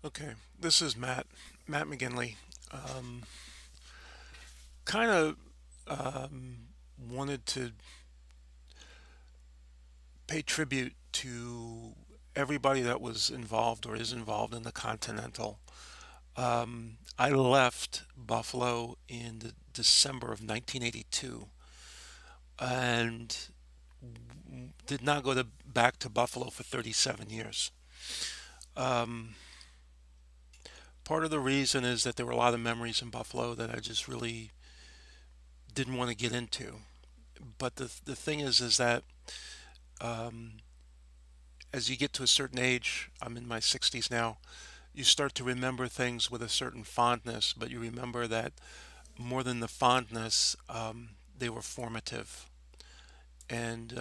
Okay, this is Matt McGinley. Um, kind of wanted to pay tribute to everybody that was involved or is involved in the Continental. I left Buffalo in December of 1982 and did not go back to Buffalo for 37 years. Um, Part of the reason is that there were a lot of memories in Buffalo that I just really didn't want to get into. But the thing is that um, as you get to a certain age, I'm in my 60s now, you start to remember things with a certain fondness, but you remember that more than the fondness, they were formative. And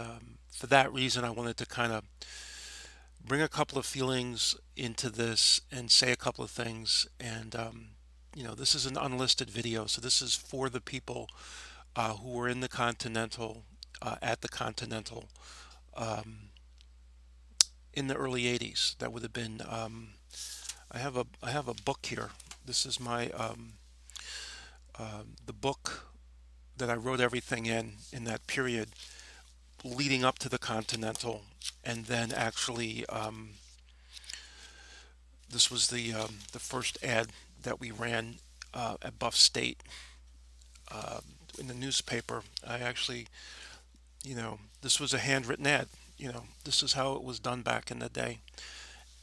for that reason, I wanted to kind of bring a couple of feelings into this and say a couple of things. And, this is an unlisted video, so this is for the people who were in the Continental, at the Continental. Um, in the early 80s. That would have been I have a book here. This is my the book that I wrote everything in that period leading up to the Continental, and then actually this was the first ad that we ran at Buff State uh, in the newspaper. I actually, this was a handwritten ad. This is how it was done back in the day,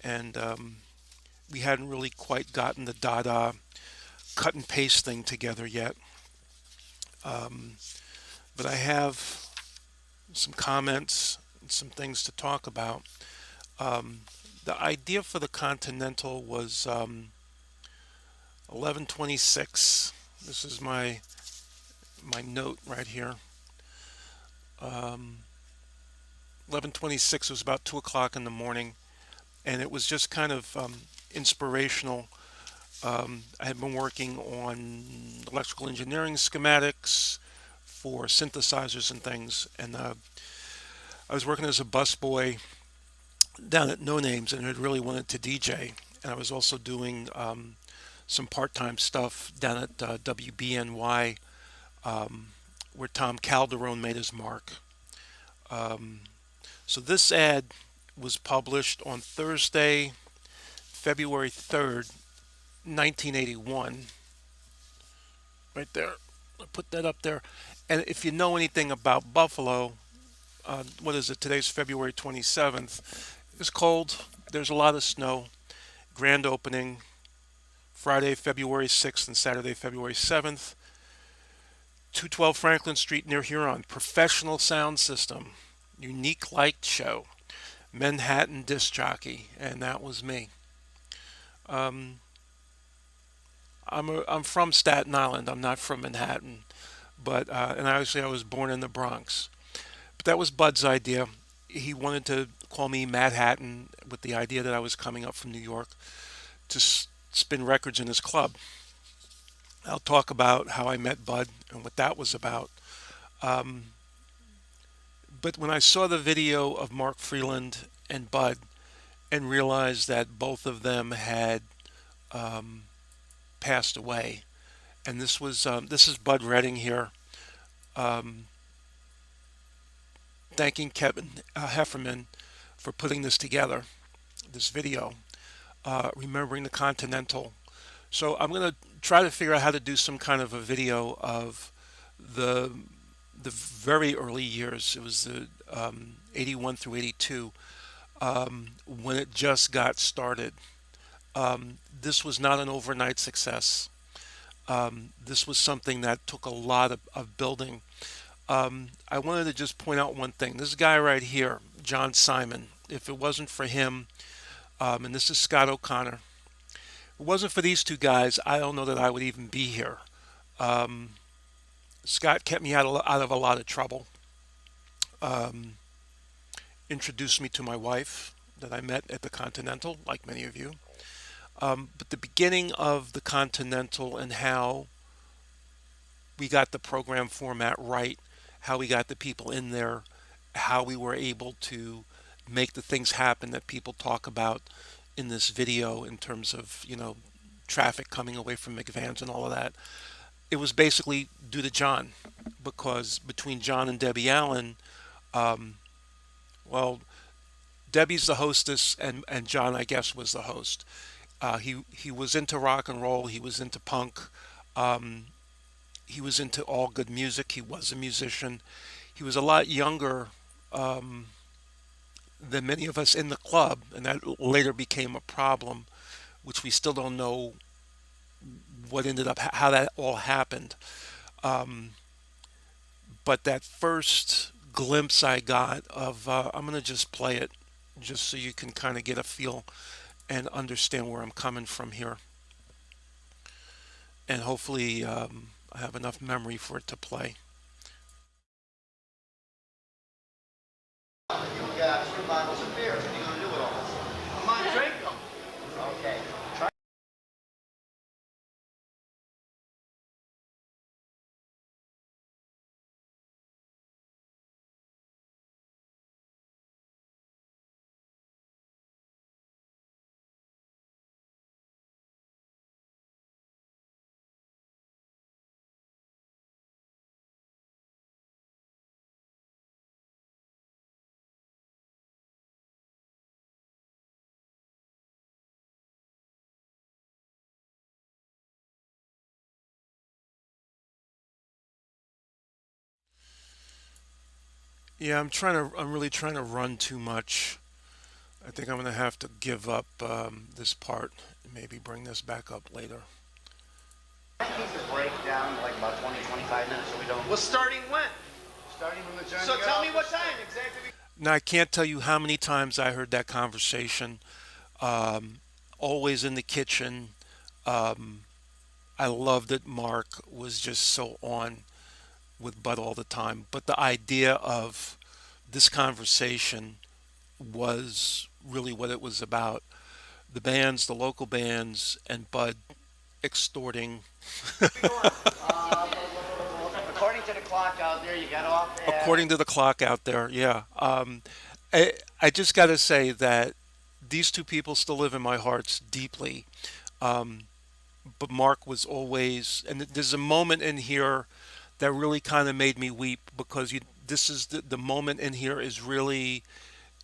and we hadn't really quite gotten the Dada cut and paste thing together yet. Um, but I have some comments and some things to talk about. Um, the idea for the Continental was 11:26. This is my note right here. Um, 11:26 was about 2 o'clock in the morning, and it was just kind of inspirational. I had been working on electrical engineering schematics for synthesizers and things, and I was working as a busboy down at No Names and had really wanted to DJ. And I was also doing some part-time stuff down at WBNY, um, where Tom Calderone made his mark. Um, so this ad was published on Thursday, February 3rd, 1981. Right there. I put that up there. And if you know anything about Buffalo, what is it? Today's February 27th. It's cold. There's a lot of snow. Grand opening Friday, February 6th and Saturday, February 7th. 212 Franklin Street near Huron. Professional sound system. Unique light show. Manhattan disc jockey. And that was me. Um, I'm from Staten Island. I'm not from Manhattan. But and obviously I was born in the Bronx. But that was Bud's idea. He wanted to call me Mad Hatton with the idea that I was coming up from New York to spin records in his club. I'll talk about how I met Bud and what that was about. Um, but when I saw the video of Mark Freeland and Bud and realized that both of them had um, passed away, and this is Bud Redding here, um, thanking Kevin Hefferman for putting this together, this video, remembering the Continental. So I'm going to try to figure out how to do some kind of a video of the the very early years. It was the 81 through 82 when it just got started. This was not an overnight success. This was something that took a lot of building. I wanted to just point out one thing. This guy right here, John Simon, if it wasn't for him, and this is Scott O'Connor, if it wasn't for these two guys, I don't know that I would even be here. Um, Scott kept me out of a lot of trouble. Um, Introduced me to my wife that I met at the Continental, like many of you. But the beginning of the Continental and how we got the program format right, how we got the people in there, how we were able to make the things happen that people talk about in this video in terms of, traffic coming away from McVans and all of that. It was basically due to John, because between John and Debbie Allen, well, Debbie's the hostess, and John, I guess, was the host. He was into rock and roll. He was into punk. Um, he was into all good music. He was a musician. He was a lot younger than many of us in the club, and that later became a problem, which we still don't know what ended up how that all happened. Um, but that first glimpse I got of I'm gonna just play it, just so you can kind of get a feel and understand where I'm coming from here, and hopefully I have enough memory for it to play. You got 2 bottles of beer. What are you going to do with all this? I'm going to drink them. Okay. Try. Yeah, I'm really trying to run too much. I think I'm gonna have to give up this part and maybe bring this back up later. I keep the break down like about 20, 25 minutes so we don't. Well, starting when? Starting from the time. So tell me what time exactly. Now, I can't tell you how many times I heard that conversation. Um, Always in the kitchen. Um, I loved that Mark was just so on with Bud all the time. But the idea of this conversation was really what it was about. The bands, the local bands, and Bud extorting. Uh, According to the clock out there, you got off at. According to the clock out there, yeah. I just got to say that these two people still live in my hearts deeply. Um, but Mark was always, and there's a moment in here that really kind of made me weep, because this is the moment in here is really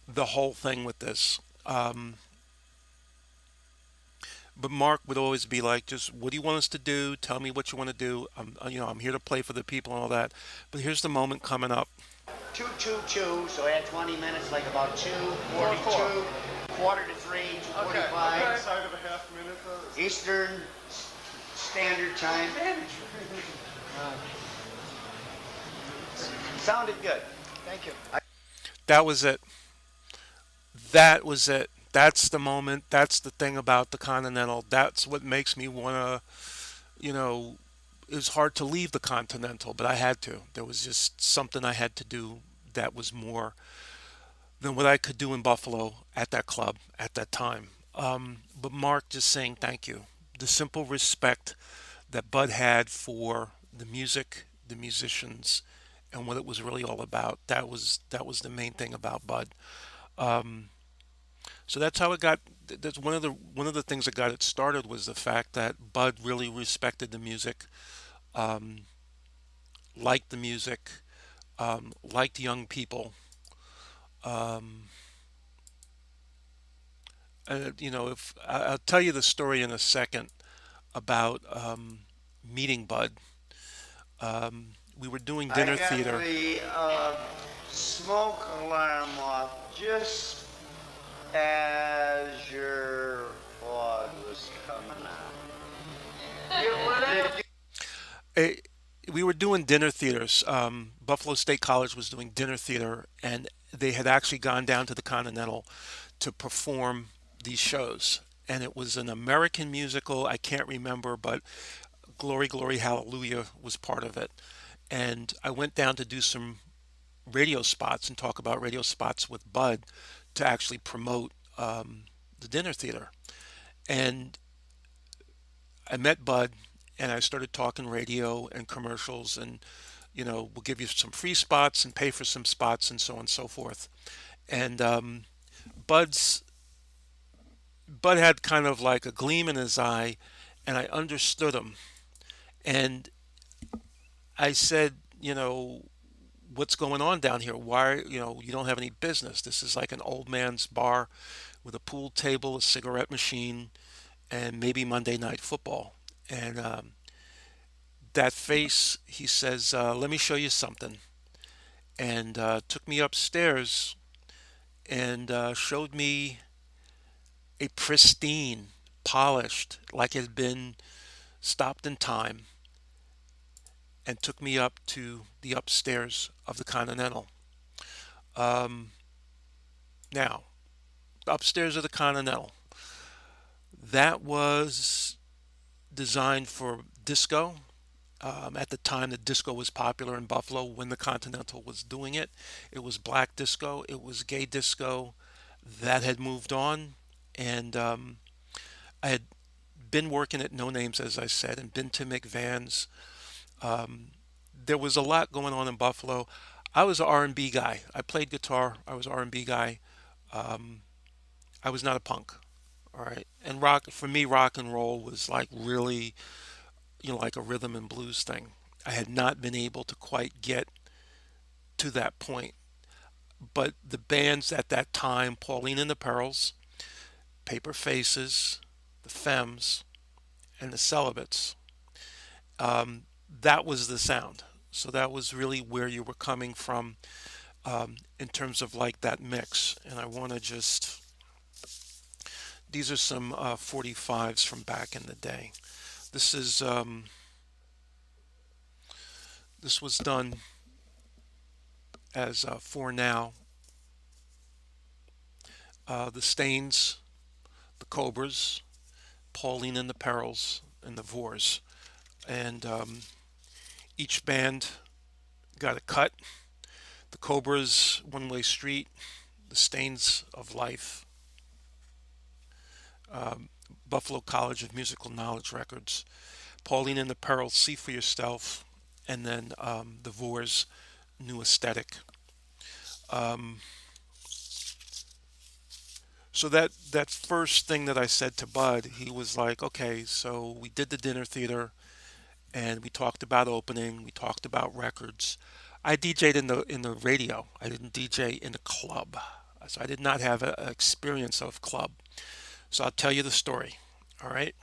the whole thing with this. But Mark would always be like, just what do you want us to do? Tell me what you want to do. I'm here to play for the people and all that. But here's the moment coming up. 2:22, so add 20 minutes, like about 2:42, 4:04. quarter to 3, Okay. 2:45, Okay. Side of a half minute though. Eastern Standard Time. Sounded good. Thank you. That was it. That was it. That's the moment. That's the thing about the Continental. That's what makes me want to, you know, it was hard to leave the Continental, but I had to. There was just something I had to do that was more than what I could do in Buffalo at that club at that time. But Mark just saying thank you. The simple respect that Bud had for the music, the musicians, and what it was really all about. That was the main thing about Bud. So that's how it got. That's one of the things that got it started, was the fact that Bud really respected the music, liked the music, liked young people. Um, if I'll tell you the story in a second about meeting Bud. We were doing I dinner got theater. the smoke alarm off just as your fog was coming out. Eh, we were doing dinner theaters. Buffalo State College was doing dinner theater, and they had actually gone down to the Continental to perform these shows. And it was an American musical. I can't remember, but Glory, Glory, Hallelujah was part of it. And I went down to do some radio spots and talk about radio spots with Bud to actually promote the dinner theater. And I met Bud, and I started talking radio and commercials, and we'll give you some free spots and pay for some spots and so on and so forth. And Bud's Bud had kind of like a gleam in his eye, and I understood him. And I said, what's going on down here? Why, you don't have any business. This is like an old man's bar with a pool table, a cigarette machine, and maybe Monday night football. And that face, he says, let me show you something. And took me upstairs and showed me a pristine, polished, like it had been stopped in time, and took me up to the upstairs of the Continental. Um, Now, upstairs of the Continental, that was designed for disco. At the time, the disco was popular in Buffalo when the Continental was doing it. It was black disco, it was gay disco. That had moved on, and I had been working at No Names, as I said, and been to McVan's. Um, there was a lot going on in Buffalo. I was an R&B guy. I played guitar. I was an R&B guy. Um, I was not a punk. All right. And rock, for me, rock and roll was like really, like a rhythm and blues thing. I had not been able to quite get to that point. But the bands at that time, Pauline and the Pearls, Paper Faces, the Femmes, and the Celibates, that was the sound. So that was really where you were coming from in terms of like that mix. And I want to just, these are some 45s from back in the day. This is this was done as For Now, the Stains, the Cobras, Pauline and the Perils, and the Vores. And each band got a cut. The Cobras, One Way Street, the Stains of Life, Buffalo College of Musical Knowledge Records, Pauline and the Perils, See for Yourself, and then the Vores, New Aesthetic. Um, so that first thing that I said to Bud, he was like, "Okay, so we did the dinner theater, and we talked about opening, we talked about records. I DJ'd in the radio. I didn't DJ in the club, so I did not have an experience of club. So I'll tell you the story. All right."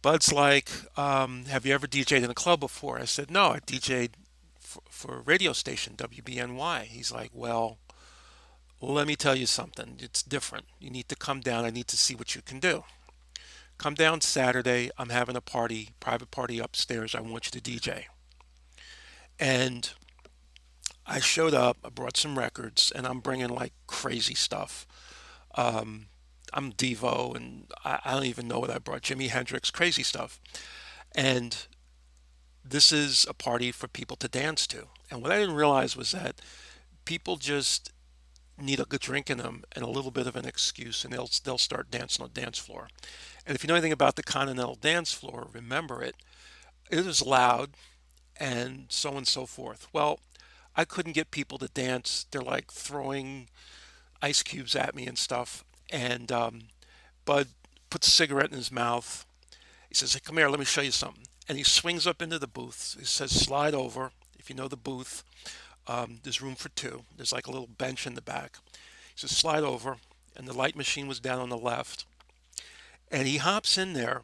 Bud's like, "Have you ever DJ'd in a club before?" I said, "No, I DJ'd for a radio station, WBNY." He's like, "Well, let me tell you something. It's different. You need to come down. I need to see what you can do. Come down Saturday. I'm having a party, private party upstairs. I want you to DJ." And I showed up. I brought some records, and I'm bringing like crazy stuff. Um, I'm Devo, and I don't even know what I brought. Jimi Hendrix, crazy stuff. And this is a party for people to dance to. And what I didn't realize was that people just need a good drink in them and a little bit of an excuse, and they'll start dancing on the dance floor. And if you know anything about the Continental dance floor, remember it. It is loud and so on and so forth. Well, I couldn't get people to dance. They're like throwing ice cubes at me and stuff. And Bud puts a cigarette in his mouth. He says, "Hey, come here, let me show you something." And he swings up into the booth. He says, "Slide over." If you know the booth, there's room for two. There's like a little bench in the back. He says, "Slide over." And the light machine was down on the left. And he hops in there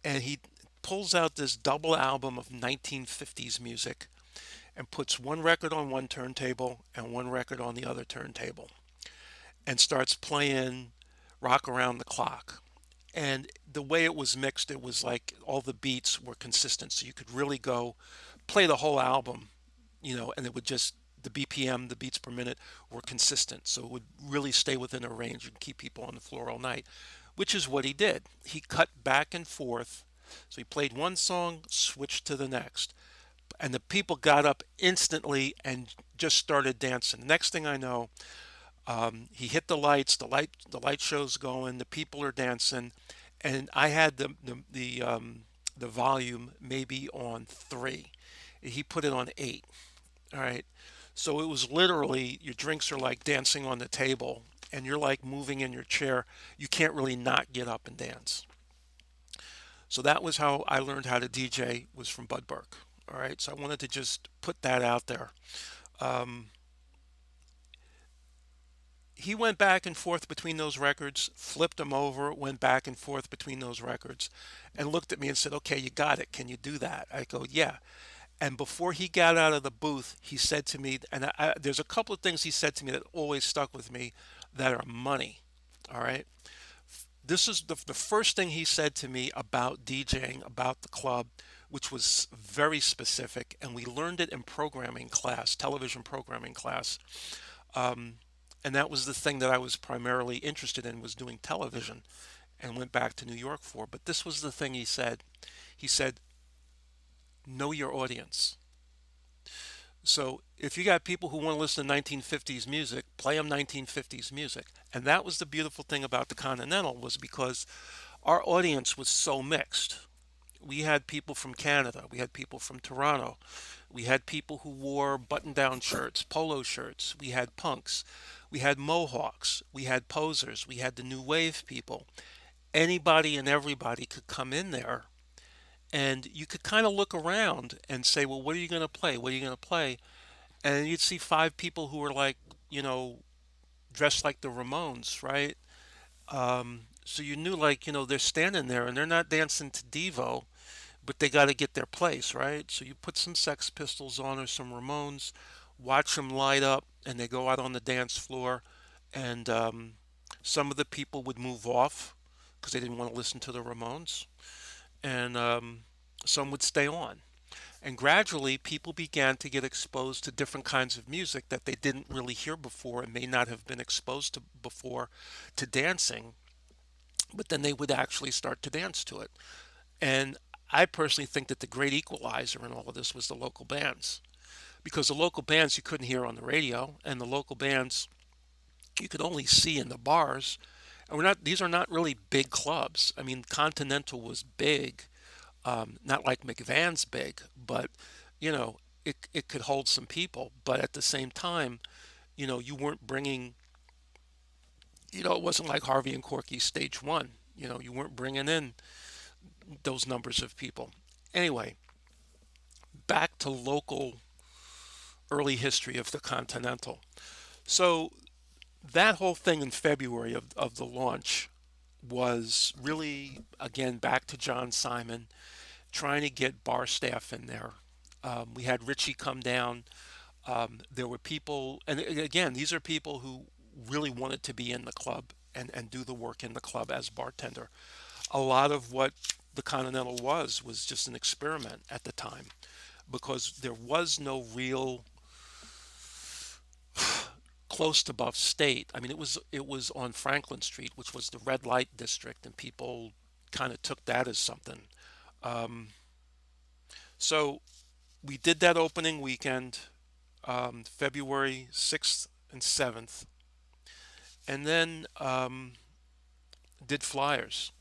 and he pulls out this double album of 1950s music and puts one record on one turntable and one record on the other turntable and starts playing Rock Around the Clock. And the way it was mixed, it was like all the beats were consistent. So you could really go play the whole album, and it would just, the BPM, the beats per minute, were consistent. So it would really stay within a range and keep people on the floor all night, which is what he did. He cut back and forth. So he played one song, switched to the next. And the people got up instantly and just started dancing. The next thing I know, he hit the lights. The light show's going. The people are dancing, and I had the volume maybe on three. He put it on eight. All right, so it was literally your drinks are like dancing on the table, and you're like moving in your chair, you can't really not get up and dance. So that was how I learned how to DJ, was from Bud Burke. All right, so I wanted to just put that out there. Um, he went back and forth between those records, flipped them over, went back and forth between those records, and looked at me and said, "Okay, you got it. Can you do that?" I go, "Yeah." And before he got out of the booth, he said to me, and there's a couple of things he said to me that always stuck with me that are money. All right. This is the first thing he said to me about DJing, about the club, which was very specific. And we learned it in programming class, television programming class. Um, and that was the thing that I was primarily interested in, was doing television, and went back to New York for. But this was the thing he said. He said, know your audience. So if you got people who want to listen to 1950s music, play them 1950s music. And that was the beautiful thing about the Continental, was because our audience was so mixed. We had people from Canada, we had people from Toronto, we had people who wore button-down shirts, polo shirts, we had punks, we had mohawks, we had posers, we had the new wave people. Anybody and everybody could come in there, and you could kind of look around and say, well, what are you going to play? What are you going to play? And you'd see five people who were like, dressed like the Ramones, right? So you knew, like, they're standing there and they're not dancing to Devo, but they got to get their place, right? So you put some Sex Pistols on or some Ramones, watch them light up, and they go out on the dance floor, and some of the people would move off because they didn't want to listen to the Ramones, and some would stay on. And gradually, people began to get exposed to different kinds of music that they didn't really hear before and may not have been exposed to before, to dancing, but then they would actually start to dance to it. And I personally think that the great equalizer in all of this was the local bands, because the local bands you couldn't hear on the radio, and the local bands you could only see in the bars. And these are not really big clubs. I mean, Continental was big, not like McVan's big, but it could hold some people. But at the same time, you weren't bringing, it wasn't like Harvey and Corky's Stage One. You weren't bringing in those numbers of people. Anyway, back to local early history of the Continental. So that whole thing in February of the launch was really, again, back to John Simon, trying to get bar staff in there. We had Richie come down. There were people, and again, these are people who really wanted to be in the club and do the work in the club as bartender. A lot of what the Continental was just an experiment at the time, because there was no real close to Buff State. I mean, it was on Franklin Street, which was the red light district, and people kind of took that as something. Um, so we did that opening weekend, February 6th and 7th, and then did flyers.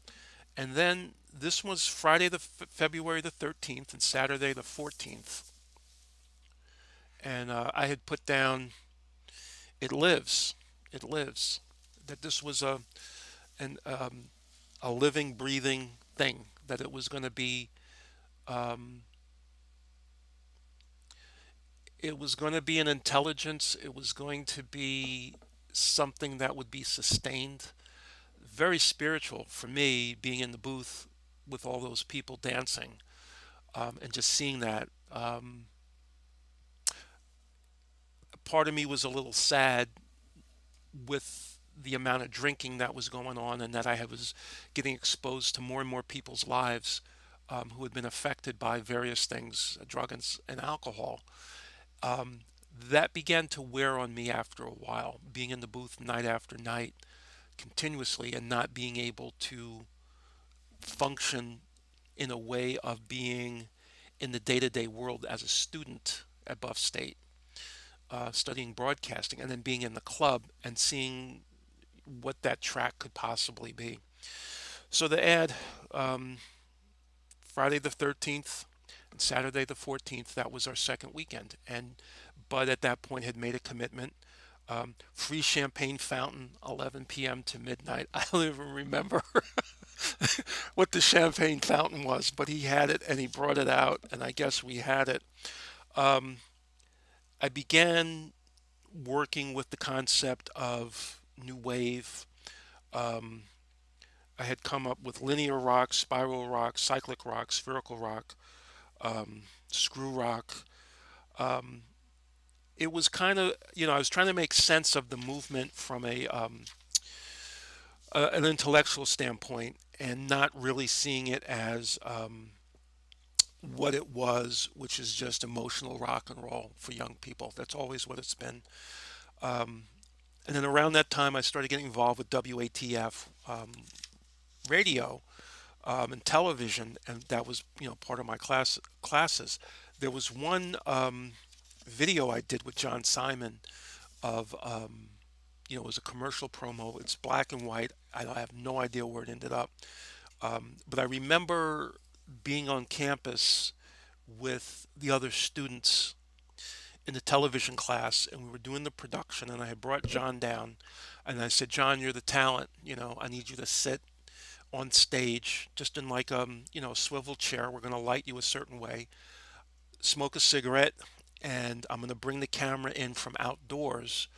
And then this was Friday, February the 13th, and Saturday the 14th. And I had put down, "It lives, it lives," that this was an, a living, breathing thing. That it was going to be, um, it was going to be an intelligence. It was going to be something that would be sustained. Very spiritual for me, being in the booth with all those people dancing, and just seeing that. Part of me was a little sad with the amount of drinking that was going on, and that was getting exposed to more and more people's lives, who had been affected by various things, drugs and alcohol. Um, that began to wear on me after a while, being in the booth night after night, continuously, and not being able to function in a way of being in the day-to-day world as a student at Buff State, studying broadcasting, and then being in the club and seeing what that track could possibly be. So the ad, um, Friday the 13th and Saturday the 14th, that was our second weekend. And Bud at that point had made a commitment. Free champagne fountain, 11 p.m. to midnight. I don't even remember what the champagne fountain was, but he had it and he brought it out, and I guess we had it. Um, I began working with the concept of new wave. Um, I had come up with linear rock, spiral rock, cyclic rock, spherical rock, screw rock. Um, it was kind of, I was trying to make sense of the movement from an intellectual standpoint and not really seeing it as what it was, which is just emotional rock and roll for young people. That's always what it's been. Um, and then around that time, I started getting involved with WATF radio and television, and that was part of my classes. There was one video I did with John Simon of it was a commercial promo. It's black and white. I have no idea where it ended up, but I remember being on campus with the other students in the television class, and we were doing the production, and I had brought John down, and I said, John, you're the talent. I need you to sit on stage just in like a swivel chair. We're going to light you a certain way, smoke a cigarette, and I'm going to bring the camera in from outdoors,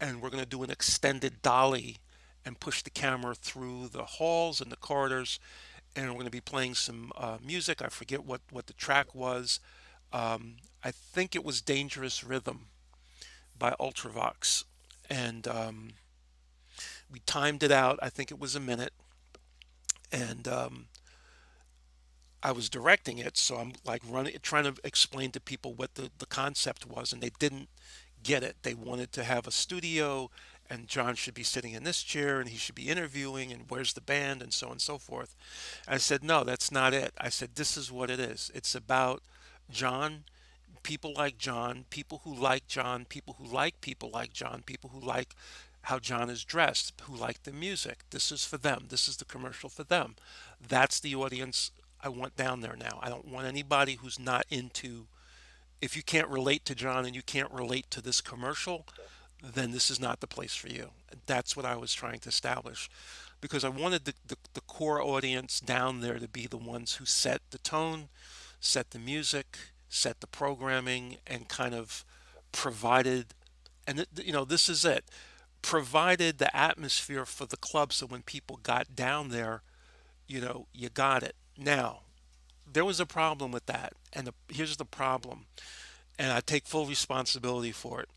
and we're going to do an extended dolly and push the camera through the halls and the corridors, and we're going to be playing some music. I forget what the track was. I think it was Dangerous Rhythm by Ultravox, and we timed it out. I think it was a minute, and I was directing it, so I'm like running, trying to explain to people what the concept was, and they didn't get it. They wanted to have a studio, and John should be sitting in this chair, and he should be interviewing, and where's the band, and so on and so forth. I said, no, that's not it. I said, this is what it is. It's about John, people like John, people who like John, people who like people like John, people who like how John is dressed, who like the music. This is for them. This is the commercial for them. That's the audience I want down there now. I don't want anybody who's not into, if you can't relate to John and you can't relate to this commercial, then this is not the place for you. That's what I was trying to establish because I wanted the core audience down there to be the ones who set the tone, set the music, set the programming, and kind of provided, and this is it, provided the atmosphere for the club so when people got down there, you got it. Now, there was a problem with that, and here's the problem, and I take full responsibility for it.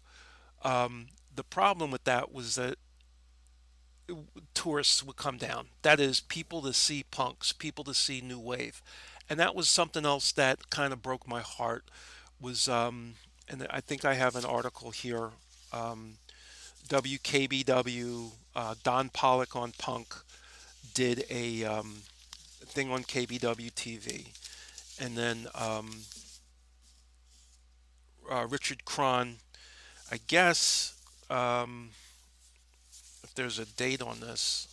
The problem with that was that tourists would come down. That is, people to see punks, people to see new wave, and that was something else that kind of broke my heart. Was and I think I have an article here. WKBW, Don Pollock on punk did a thing on KBW TV, and then Richard Cron. I guess if there's a date on this,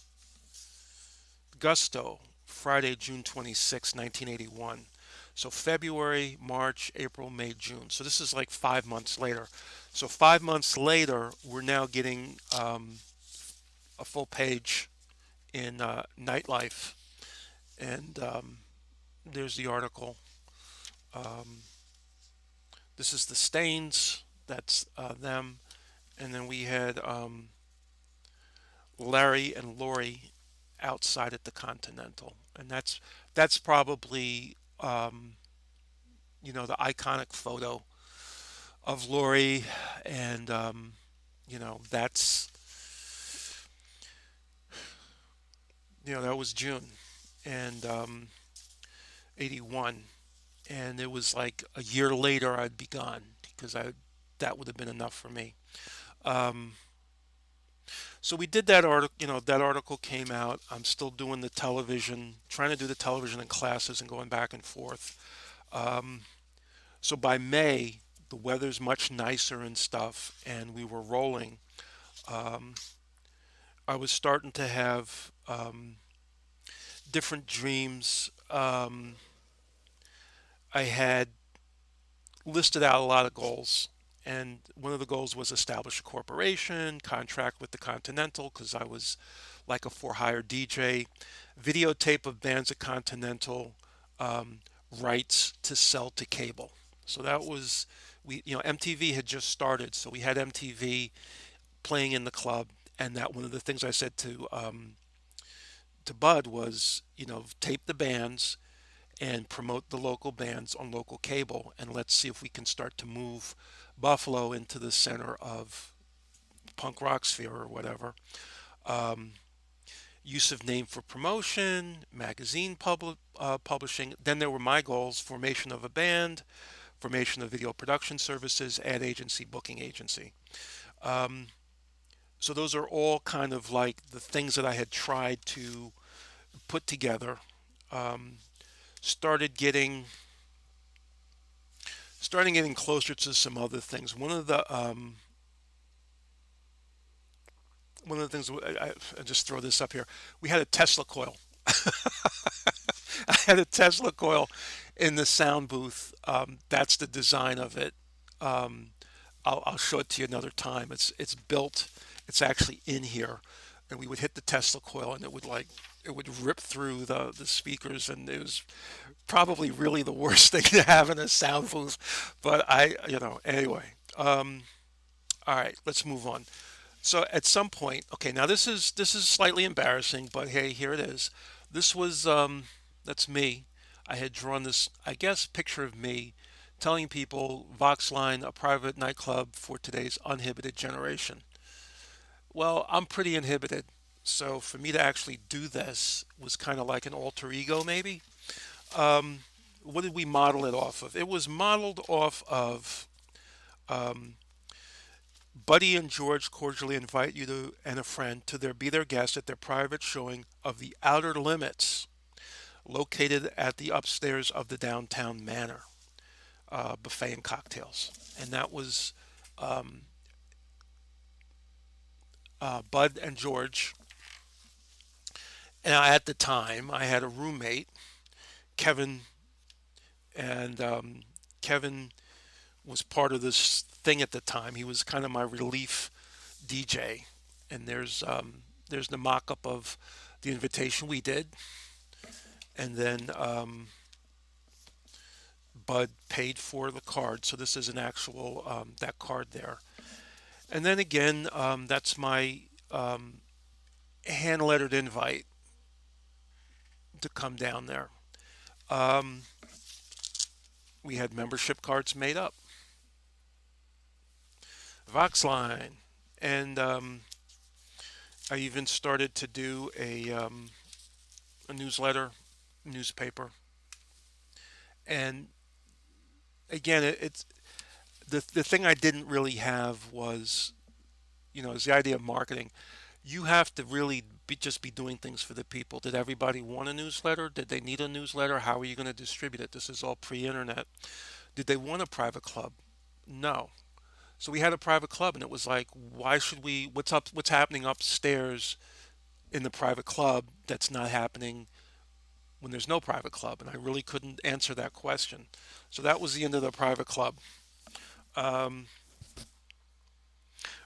Gusto, Friday, June 26, 1981. So February, March, April, May, June. So this is like 5 months later. So 5 months later, we're now getting a full page in Nightlife, and there's the article. Um, this is the Stains. That's them, and then we had Larry and Lori outside at the Continental, and that's probably the iconic photo of Lori, and that's that was June and 81, and it was like a year later I'd be gone because I that would have been enough for me. Um, so we did that article. That article came out. I'm still doing the television, trying to do the television in classes and going back and forth. Um, so by May, the weather's much nicer and stuff, and we were rolling. Um, I was starting to have different dreams. I had listed out a lot of goals, And one of the goals was establish a corporation, contract with the Continental because I was like a for hire DJ, videotape of bands at Continental, um, rights to sell to cable. So that was MTV had just started, so we had MTV playing in the club, and that one of the things I said to Bud was, tape the bands and promote the local bands on local cable, and let's see if we can start to move Buffalo into the center of punk rock sphere or whatever. Use of name for promotion, magazine publishing. Then there were my goals: formation of a band, formation of video production services, ad agency, booking agency. So those are all kind of like the things that I had tried to put together. Um, started getting starting getting closer to some other things. One of the things I just throw this up here. We had a Tesla coil. I had a Tesla coil in the sound booth. That's the design of it. Um, I'll show it to you another time. It's built. It's actually in here, and we would hit the Tesla coil, and it would rip through the speakers, and it was probably really the worst thing to have in a sound booth. But anyway. All right, let's move on. So at some point, okay, now this is slightly embarrassing, but hey, here it is. This was that's me. I had drawn this, I guess, picture of me telling people Voxline, a private nightclub for today's uninhibited generation. Well, I'm pretty inhibited, so for me to actually do this was kind of like an alter ego, maybe. What did we model it off of? It was modeled off of Buddy and George cordially invite you to and a friend to be their guest at their private showing of The Outer Limits, located at the upstairs of the downtown Manor, buffet and cocktails. And that was Bud and George. And at the time, I had a roommate, Kevin, and Kevin was part of this thing at the time. He was kind of my relief DJ. And there's the mock-up of the invitation we did, and then Bud paid for the card. So this is an actual that card there. And then again, that's my hand lettered invite to come down there. Um, we had membership cards made up, Voxline, and I even started to do a newsletter, newspaper, and again, it's the thing I didn't really have was, is the idea of marketing. You have to really just be doing things for the people. Did everybody want a newsletter? Did they need a newsletter? How are you going to distribute it? This is all pre-internet. Did they want a private club? No. So we had a private club, and it was like, why should we? What's up? What's happening upstairs in the private club that's not happening when there's no private club? And I really couldn't answer that question. So that was the end of the private club. Um,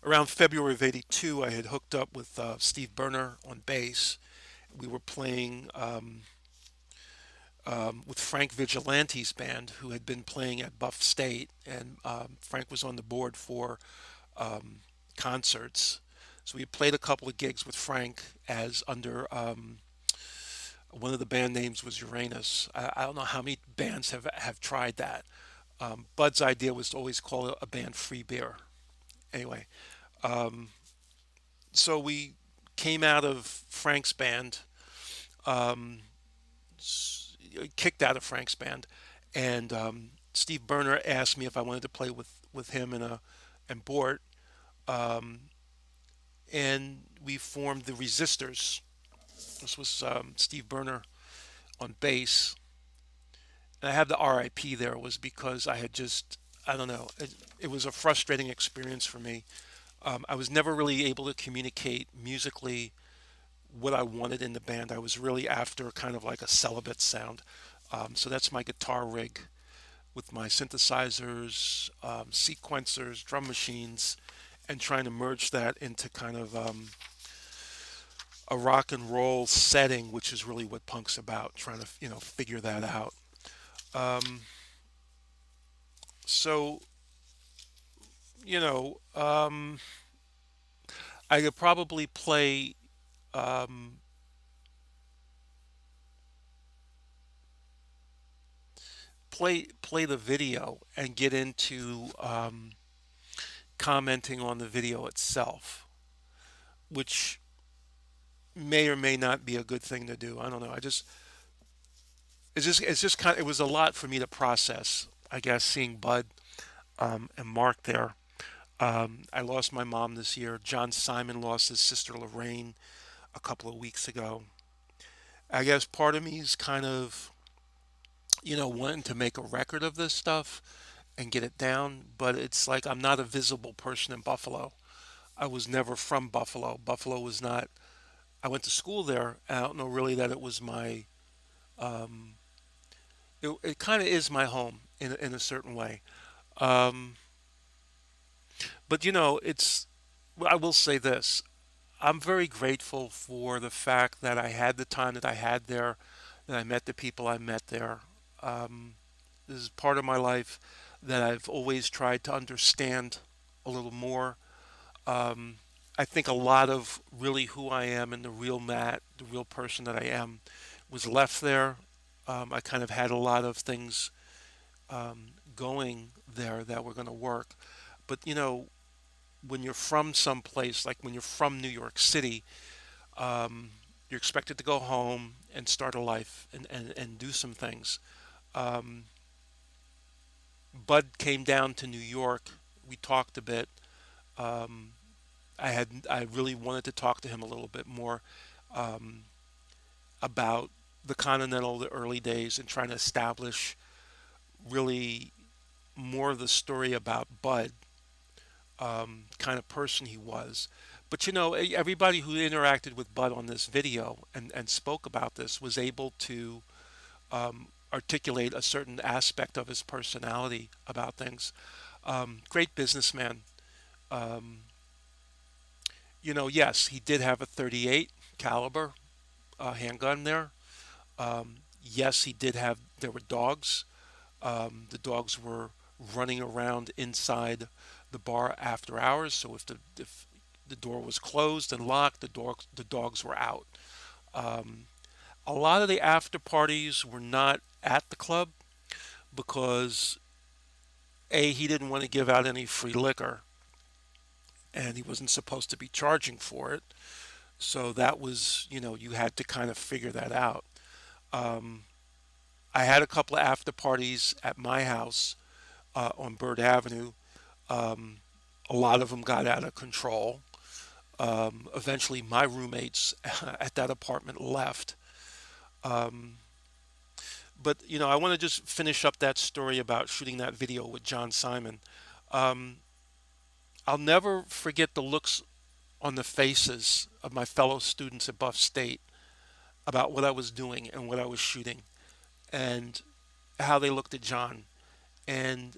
Around February of '82, I had hooked up with Steve Berner on bass. We were playing with Frank Vigilante's band, who had been playing at Buff State, and Frank was on the board for concerts. So we played a couple of gigs with Frank as under one of the band names was Uranus. I don't know how many bands have tried that. Bud's idea was to always call a band Free Beer. Anyway, so we came out of Frank's band, um, kicked out of Frank's band, and Steve Berner asked me if I wanted to play with him and Bort, um, and we formed the Resistors. This was Steve Berner on bass. And I have the RIP there was because I had just, I don't know, it was a frustrating experience for me. I was never really able to communicate musically what I wanted in the band. I was really after kind of like a celibate sound. So that's my guitar rig with my synthesizers, sequencers, drum machines, and trying to merge that into kind of a rock and roll setting, which is really what punk's about. Trying to figure that out. Um, so you know, I could probably um, play the video and get into commenting on the video itself, which may or may not be a good thing to do. I don't know. It's just kind of, it was a lot for me to process. I guess seeing Bud and Mark there. I lost my mom this year. John Simon lost his sister Lorraine a couple of weeks ago. I guess part of me is kind of, wanting to make a record of this stuff and get it down, but it's like I'm not a visible person in Buffalo. I was never from Buffalo. Buffalo was not, I went to school there, and I don't know really that it was um, it kind of is my home in a certain way. Um, but I will say this. I'm very grateful for the fact that I had the time that I had there, that I met the people I met there. Um, this is part of my life that I've always tried to understand a little more. Um, I think a lot of really who I am and the real Matt, the real person that I am, was left there. I kind of had a lot of things going there that were going to work. But when you're from someplace, like when you're from New York City, um, you're expected to go home and start a life and do some things. Um, Bud came down to New York. We talked a bit. Um, I really wanted to talk to him a little bit more um, about the Continental, the early days, and trying to establish really more of the story about Bud, kind of person he was. But everybody who interacted with Bud on this video and spoke about this was able to articulate a certain aspect of his personality about things. Great businessman. Um, yes, he did have a 38 caliber handgun there. Yes, he did have. There were dogs. The dogs were running around inside the bar after hours. So if the door was closed and locked, the dogs were out. Um, a lot of the after parties were not at the club because he didn't want to give out any free liquor, and he wasn't supposed to be charging for it. So that was, you had to kind of figure that out. Um, I had a couple of after parties at my house on Bird Avenue. Um, a lot of them got out of control. Eventually, my roommates at that apartment left. Um, but I want to just finish up that story about shooting that video with John Simon. Um, I'll never forget the looks on the faces of my fellow students at Buff State about what I was doing and what I was shooting, and how they looked at John. And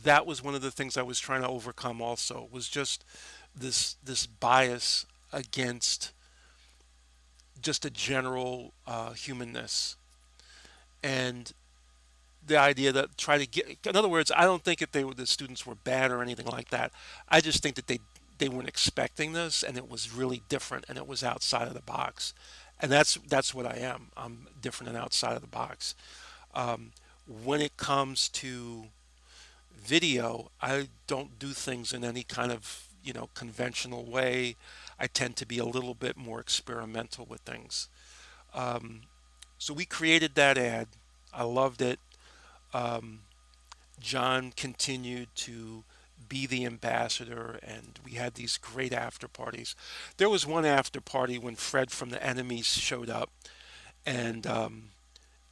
that was one of the things I was trying to overcome. Also, was just this bias against just a general humanness, and the idea that try to get. In other words, I don't think that the students were bad or anything like that. I just think that they weren't expecting this, and it was really different, and it was outside of the box, and that's what I am. I'm different and outside of the box. When it comes to video, I don't do things in any kind of conventional way. I tend to be a little bit more experimental with things. Um, so we created that ad. I loved it. Um, John continued to be the ambassador, and we had these great after parties. There was one after party when Fred from the Enemies showed up, and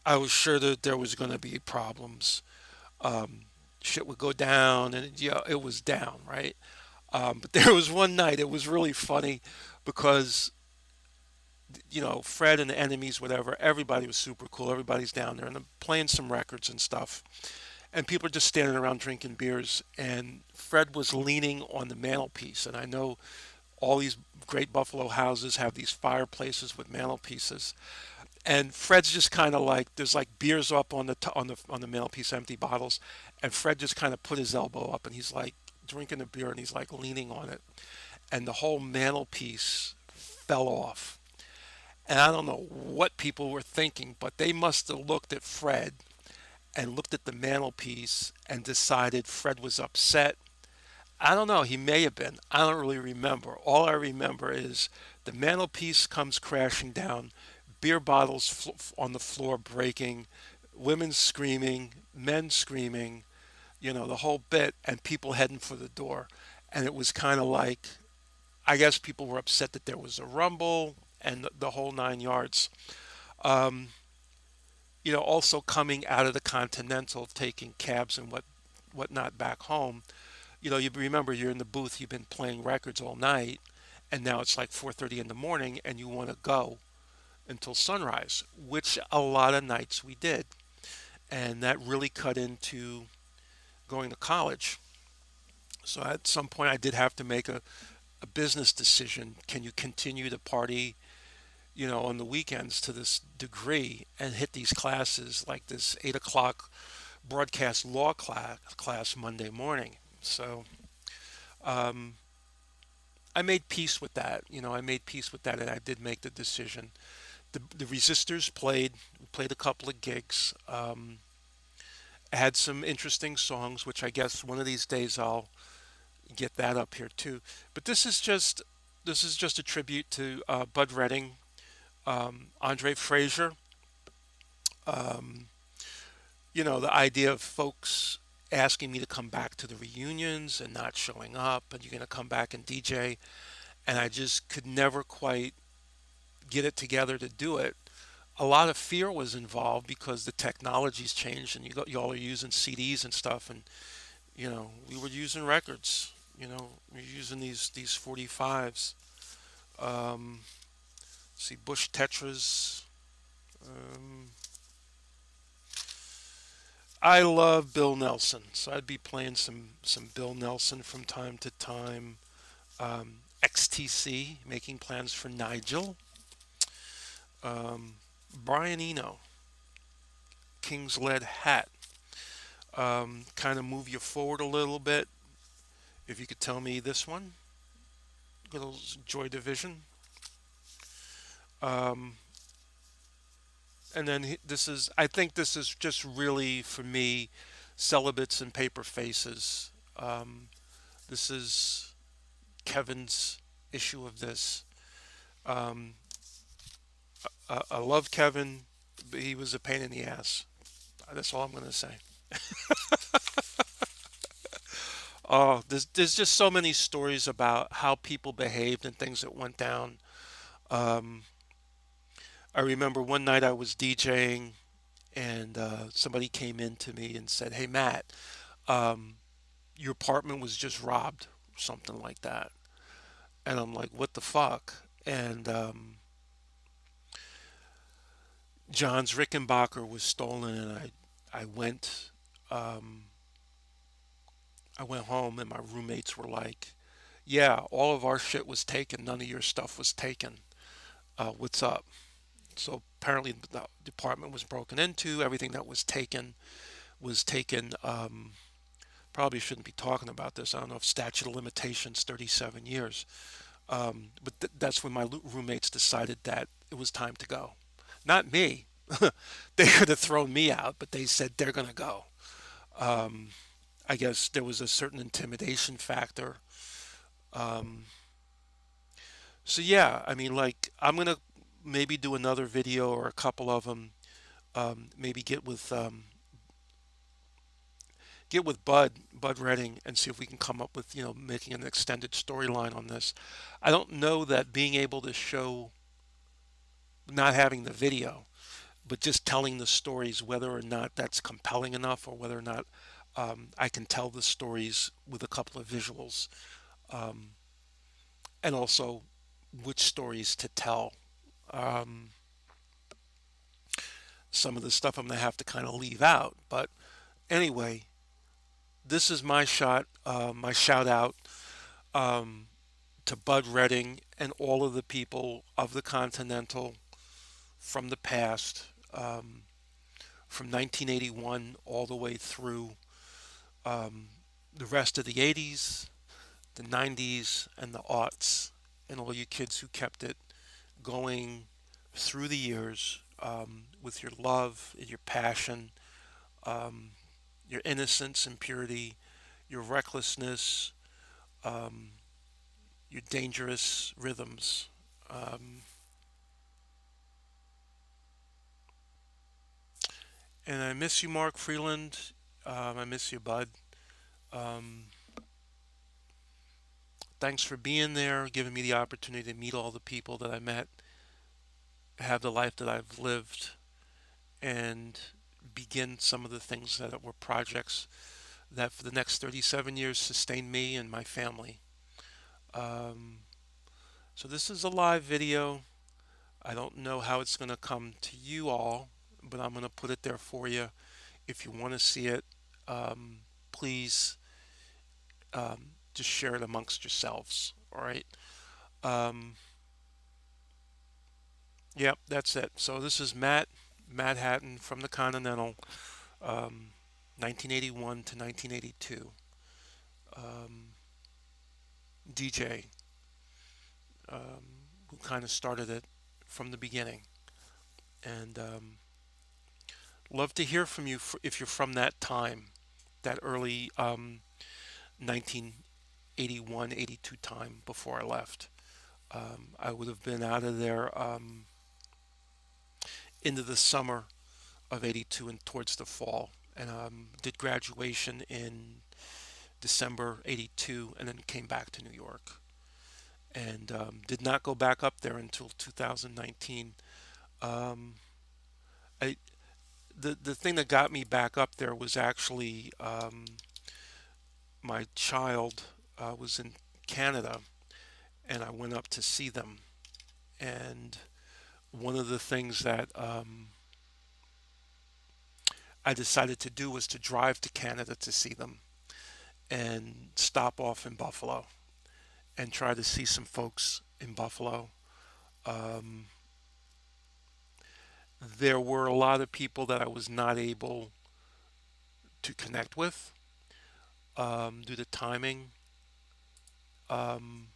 I was sure that there was going to be problems. Um, Shit would go down, and it was down, right? But there was one night, it was really funny because Fred and the Enemies, whatever, everybody was super cool. Everybody's down there and I'm playing some records and stuff. and people are just standing around drinking beers. And Fred was leaning on the mantelpiece, and I know all these great Buffalo houses have these fireplaces with mantelpieces, and Fred's just kind of like there's like beers up on the mantelpiece, empty bottles, and Fred just kind of put his elbow up and he's like drinking a beer and he's like leaning on it, and the whole mantelpiece fell off. And I don't know what people were thinking, but they must have looked at Fred and looked at the mantelpiece and decided Fred was upset. I don't know. He may have been. I don't really remember. All I remember is the mantelpiece comes crashing down, beer bottles on the floor breaking, women screaming, men screaming, the whole bit, and people heading for the door. And it was kind of like, I guess people were upset that there was a rumble and the whole 9 yards. Um, also coming out of the Continental, taking cabs and whatnot back home. You remember you're in the booth, you've been playing records all night, and now it's like 4:30 in the morning, and you want to go until sunrise, which a lot of nights we did, and that really cut into going to college. So at some point, I did have to make a business decision. Can you continue to party, on the weekends to this degree and hit these classes like this 8 o'clock broadcast law class Monday morning? So um, I made peace with that. I made peace with that, and I did make the decision. The Resistors played. We played a couple of gigs. Had some interesting songs, which I guess one of these days I'll get that up here too. But this is just a tribute to Bud Redding, Andre Frazier. Um, the idea of folks asking me to come back to the reunions and not showing up, and you're going to come back and DJ, and I just could never quite get it together to do it. A lot of fear was involved because the technology's changed, and y'all are using CDs and stuff, and we were using records. We were using these 45s. Um, see Bush Tetras. Um, I love Bill Nelson, so I'd be playing some Bill Nelson from time to time. XTC, Making Plans for Nigel. Um, Brian Eno, King's Lead Hat. Kind of move you forward a little bit. If you could tell me this one, little Joy Division. Um, and then I think this is just really for me, Celibates and Paper Faces. This is Kevin's issue of this. Um, I love Kevin, but he was a pain in the ass. That's all I'm going to say. Oh, there's just so many stories about how people behaved and things that went down. Um, I remember one night I was DJing and somebody came in to me and said, "Hey Matt, um, your apartment was just robbed," something like that. And I'm like, "What the fuck?" And John's Rickenbacker was stolen, and I went um, I went home, and my roommates were like, "Yeah, all of our shit was taken. None of your stuff was taken. What's up?" So apparently the apartment was broken into. Everything that was taken was taken. Probably shouldn't be talking about this. I don't know if statute of limitations 37 years. But that's when my roommates decided that it was time to go. Not me. They could have thrown me out, but they said they're going to go. Um, I guess there was a certain intimidation factor. Um, so yeah, I mean, like I'm gonna maybe do another video or a couple of them. Maybe get with Bud Redding, and see if we can come up with making an extended storyline on this. I don't know that being able to show not having the video, but just telling the stories, whether or not that's compelling enough, or whether or not I can tell the stories with a couple of visuals, um, and also which stories to tell. Some of the stuff I'm going to have to kind of leave out, but Anyway, this is my shot, my shout out um, to Bud Redding and all of the people of the Continental from the past, from 1981 all the way through um, the rest of the 80s, the 90s, and the aughts, and all you kids who kept it going through the years with your love and your passion, um, your innocence and purity, your recklessness, um, your dangerous rhythms. Um, and I miss you, Mark Freeland. I miss you, Bud. Um, Thanks for being there, giving me the opportunity to meet all the people that I met, have the life that I've lived, and begin some of the things that were projects that for the next 37 years sustained me and my family. Um, so this is a live video. I don't know how it's going to come to you all, but I'm going to put it there for you. If you want to see it, please just share it amongst yourselves. All right. Um, yep, that's it. So this is Matt Hatton from the Continental, um, 1981 to 1982. DJ who kind of started it from the beginning. And love to hear from you if you're from that time, that early 1981, 82 time before I left. I would have been out of there into the summer of 82 and towards the fall. And did graduation in December 82 and then came back to New York. And did not go back up there until 2019. Um, I, the thing that got me back up there was actually my child was in Canada, and I went up to see them. And one of the things that I decided to do was to drive to Canada to see them and stop off in Buffalo and try to see some folks in Buffalo. Um, there were a lot of people that I was not able to connect with due to timing. Um,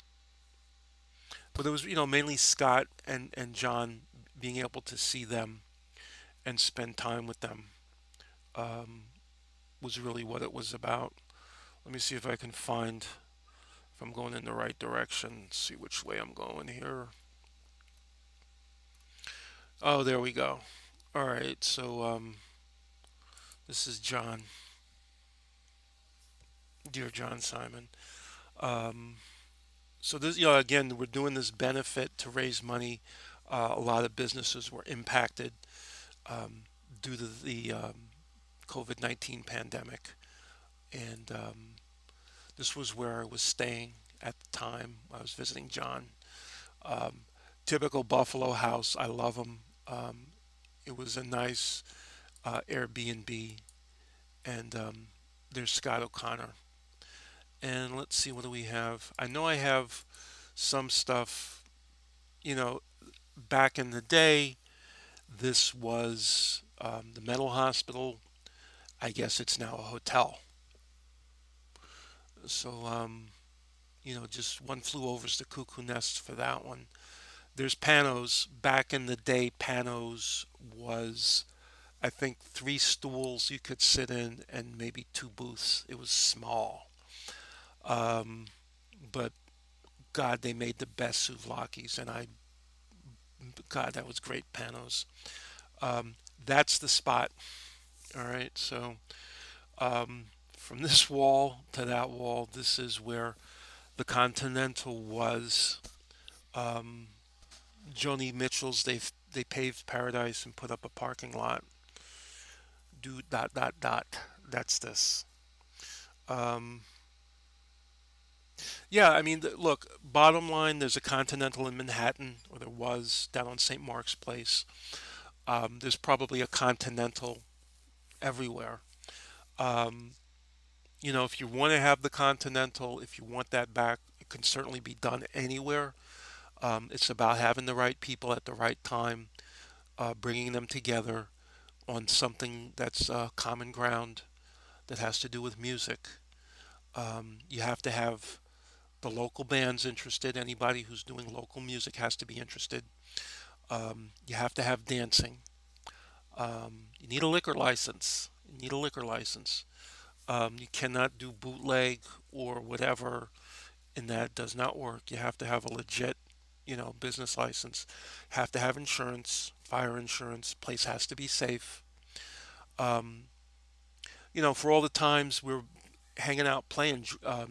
but it was, mainly Scott and John being able to see them and spend time with them um, was really what it was about. Let me see if I can find if I'm going in the right direction. See which way I'm going here. Oh, there we go. All right, so this is John, dear John Simon. Um, so this, again, we're doing this benefit to raise money. A lot of businesses were impacted um, due to the COVID-19 pandemic, and this was where I was staying at the time. I was visiting John. Um, Typical Buffalo house. I love them. It was a nice Airbnb, and there's Scott O'Connor. And let's see, what do we have? I know I have some stuff, you know, back in the day. This was the mental hospital. I guess it's now a hotel. So, just one flew over's the cuckoo nest for that one. There's Panos. Back in the day, Panos was, I think, three stools you could sit in and maybe two booths. It was small. Um, but God, they made the best souvlaki's, and God, that was great Panos. That's the spot. All right, so from this wall to that wall, this is where the Continental was. Um, Joni Mitchell's. They paved Paradise and put up a parking lot. Do dot dot dot. That's this. Um, yeah, I mean, look. Bottom line, there's a Continental in Manhattan, or there was down on St. Mark's Place. There's probably a Continental everywhere. You know, if you want to have the Continental, if you want that back, it can certainly be done anywhere. It's about having the right people at the right time, bringing them together on something that's common ground that has to do with music. You have to have the local bands interested. Anybody who's doing local music has to be interested. You have to have dancing. You need a liquor license. You need a liquor license. You cannot do bootleg or whatever, and that does not work. You have to have a legit, business license. Have to have insurance, fire insurance. Place has to be safe. For all the times we're hanging out playing,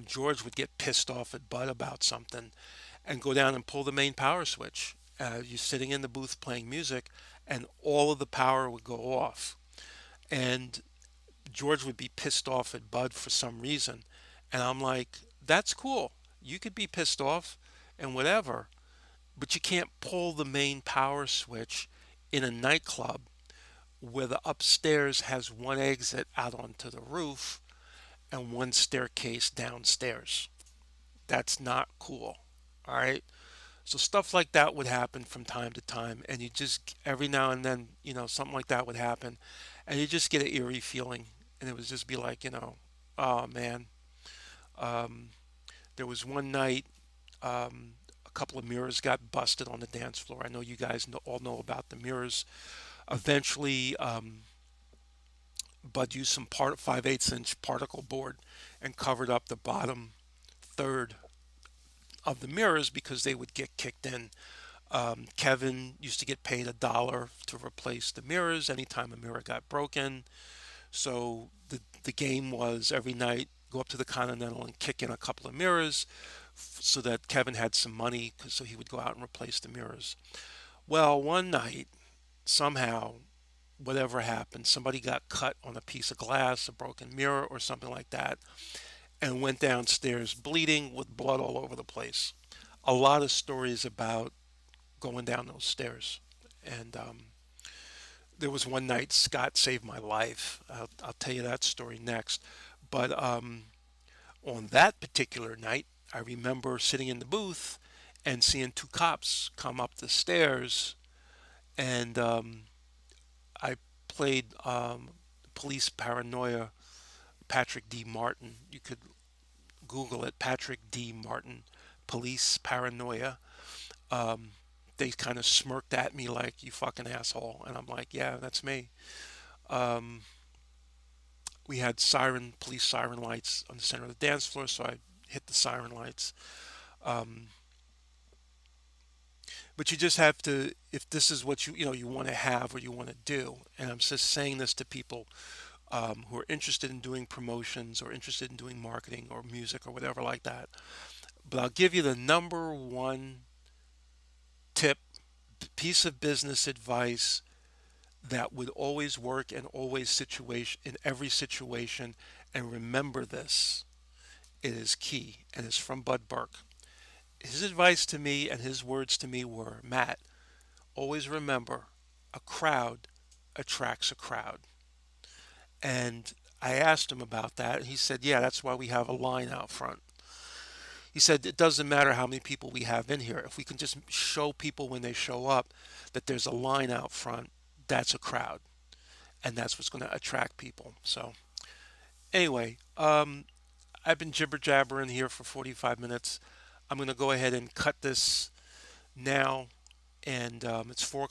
George would get pissed off at Bud about something and go down and pull the main power switch. You're sitting in the booth playing music, and all of the power would go off. And George would be pissed off at Bud for some reason. And I'm like, that's cool. You could be pissed off and whatever, but you can't pull the main power switch in a nightclub where the upstairs has one exit out onto the roof and one staircase downstairs. That's not cool. All right. So stuff like that would happen from time to time, and you just every now and then, something like that would happen, and you just get an eerie feeling, and it would just be like, oh man. There was one night, a couple of mirrors got busted on the dance floor. I know you guys all know about the mirrors. Eventually, Bud used some 5/8 inch particle board and covered up the bottom third of the mirrors because they would get kicked in. Kevin used to get paid $1 to replace the mirrors anytime a mirror got broken. So the game was every night go up to the Continental and kick in a couple of mirrors so that Kevin had some money so he would go out and replace the mirrors. Well, one night, somehow, whatever happened, somebody got cut on a piece of glass, a broken mirror, or something like that, and went downstairs bleeding with blood all over the place. A lot of stories about going down those stairs. And there was one night Scott saved my life. I'll tell you that story next. But on that particular night, I remember sitting in the booth and seeing two cops come up the stairs, and I played Police Paranoia, Patrick D. Martin. You could Google it, Patrick D. Martin, Police Paranoia. They kind of smirked at me like, you fucking asshole. And I'm like, yeah, that's me. We had police siren lights on the center of the dance floor, so I hit the siren lights. But you just have to, if this is what you want to have or you want to do, and I'm just saying this to people who are interested in doing promotions or interested in doing marketing or music or whatever like that. But I'll give you the number one tip, piece of business advice that would always work in every situation. And remember this, it is key, and it's from Bud Burke. His advice to me and his words to me were, Matt, always remember, a crowd attracts a crowd. And I asked him about that, and he said, yeah, that's why we have a line out front. He said it doesn't matter how many people we have in here. If we can just show people when they show up that there's a line out front, that's a crowd. And that's what's going to attract people. So, anyway, I've been jibber jabbering here for 45 minutes. I'm going to go ahead and cut this now, and it's 4